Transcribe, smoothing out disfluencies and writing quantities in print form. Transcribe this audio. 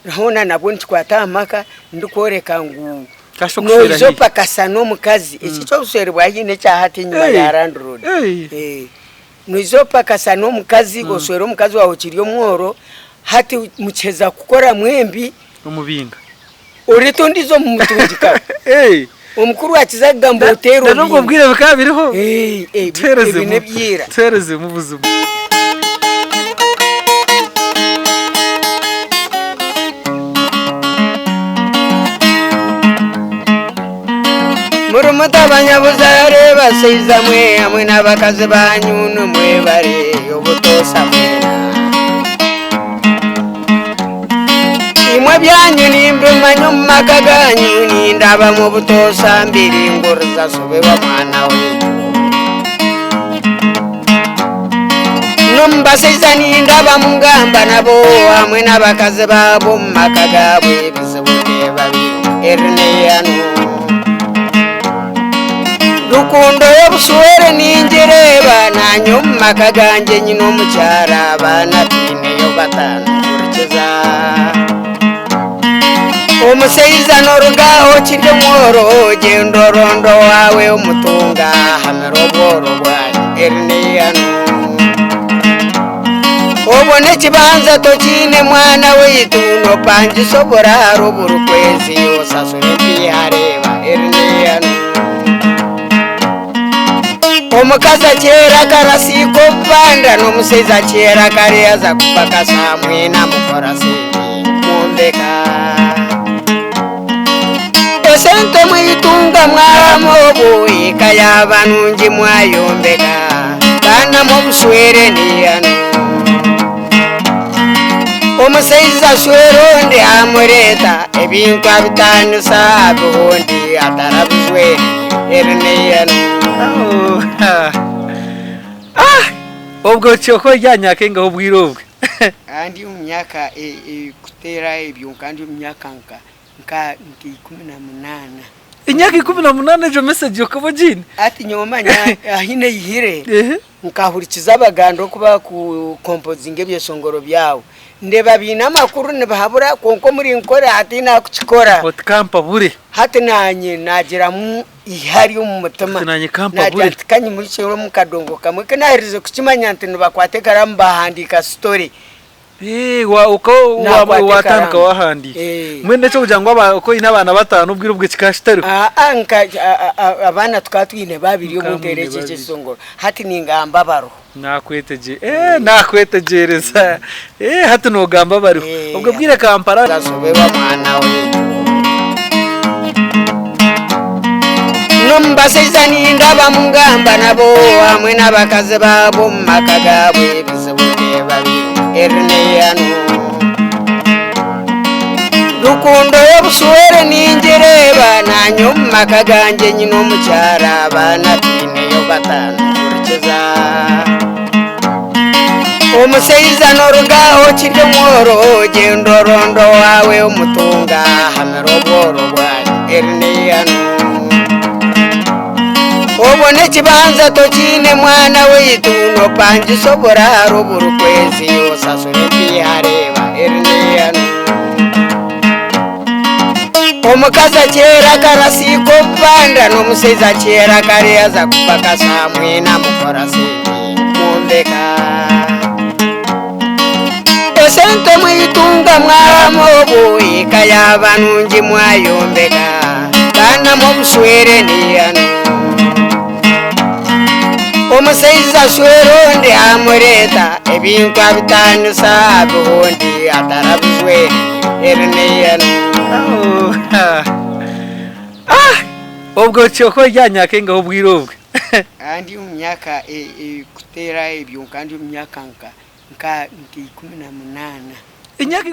Rahona nabwo ntitwatamaka ndikoreka ngu kashokushera no pakasa no mukazi ikicho guserwa hine cyahati nyuma ya Randroad no pakasa no mukazi goswera mukazi wawe kiriyo mworo hati mucheza kukora mwembi umubinga urito ndizo mutungika umukuru wakizaga mbotero nubwo bwire bakabiriho tereze mu buzima Murumuta banyabuzare baseiza mwe amwe nabakaze banyu numwe bare obutosa mwena imwe byanyu nimbe manyu makaganyu nindaba mu butosa mbiri ngorza sobe wa mwana we numbaseiza nindaba mungamba nabo amwe nabakaze babo makagabwe bisebuke babi erneyanu rukundo y'obuswere ningereba nanyuma kaganje nyino mucyara bana tine yo batanu kurikeza umuseiza norugaho kiryo mworo gendo rondo wawe umutunga hamero boro bwa erneyanu obone kibanza tokine mwana witu no panji sobora ruburu kwezi osasure bihareba erneyanu omukaza kera karasiko panda no museiza kera kariyaza kupakasa mwena mukorasi mumbeka esente mwitunga mwamobo ikayaba nungi mwayombeka kana mu buswere niyanu omuseiza shweronde amureta ebintu abitanusa buhondi atarabuzwere erneyanu ubwo cyoko ryanyake ngaho bwirobwe andi umyaka kutera ibyo kandi umyaka nka 18 inyaka 18 ejo message yokobojine ati nyoma nya ahine yihire nkahurikiza abagando kuba ku composing ebyesongoro byawo ndeba bina makuru ne bahabura konko muri nkora ati nakukikora hot camp bure hati nanye nagira mu ihari umutima nanye camp bure natikanye muri cyo mu kadongo kamwe kanahirize kukimanya ntino bakwate karamba handika story watanka wahandi mwende cyo kugira ngo uko inabana batanu ubwira ubwe kikashitari anka abana twatwine babiri yo munterekeje songoro hati ningamba baro nakwetegereza hati no gamba baro ubwo bwire Kampala gasobe wa mwana we numbaseiza nindaba mungamba nabo amwe nabakaze babo makagabwe bisebuke babi erneyanu rukundo y'obuswere ningereba nanyuma kaganje nyino mucyara bana tine yo batanu kurikeza umuseiza norugaho kiryo mworo gendo rondo wawe umutunga hamero boro bwa erneyanu obone kibanza tokine mwana witu no panji sobora ruburu kwezi osasure bihareba erneyanu omukaza kera karasiko panda no museiza kera kariyaza kupakasa mwena mukorasi mumbeka esente mwitunga mwamobo ikayaba nungi mwayombeka kana mu buswere niyanu omuseiza shweronde amureta ebintu abitanusa buhondi atarabuzwere erneyanu ubwo cyoko ryanyake ngaho bwirobwe andi umyaka kutera ibyo kandi umyaka nka 18 inyaka 18